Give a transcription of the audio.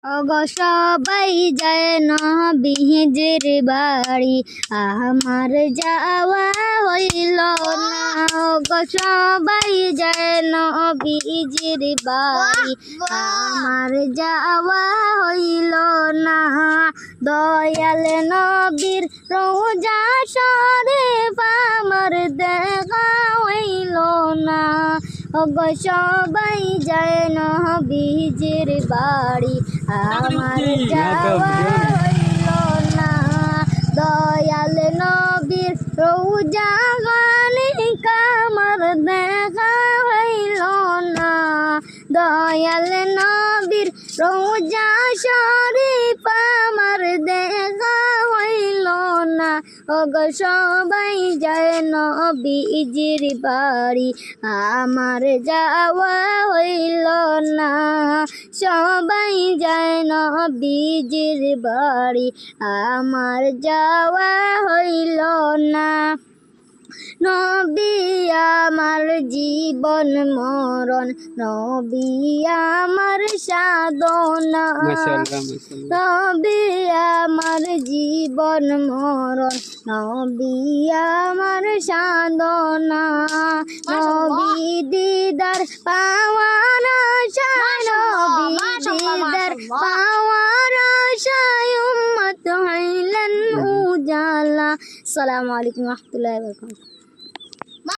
ওগো সবাই যায় নবীজির বাড়ি, আমার যাওয়া হইল না। ওগো সবাই যায় নবীজির বাড়ি, আমার যাওয়া হইল না। দয়াল নবীর রোজা শরীফ আমার দেখা হইল না। ওগো সবাই যায় নবীজির বাড়ি, আমার যাওয়া হইল না। দয়াল নবীর রোজা গনিক আমার দেখা হইল না। দয়াল নবীর রোজা শরীফ আমার দেখা হইল না। ওগো সবাই যায় নবীজির বাড়ি, আমার যাওয়া হইল না। সবাই যায় নবীজির বাড়ি, আমার যাওয়া হইল না। নবী আমার জীবন মরণ, নবী আমার সাধনা। নবী আমার জীবন মরণ, নবী আমার সাধনা। নবী দিদার পাওয়ার আশায়, নবী দিদার পাওয়ার আশায় উম্মত হইলেন উজালা। আসসালামু আলাইকুম ওয়া রাহমাতুল্লাহি ওয়া বারাকাতুহু।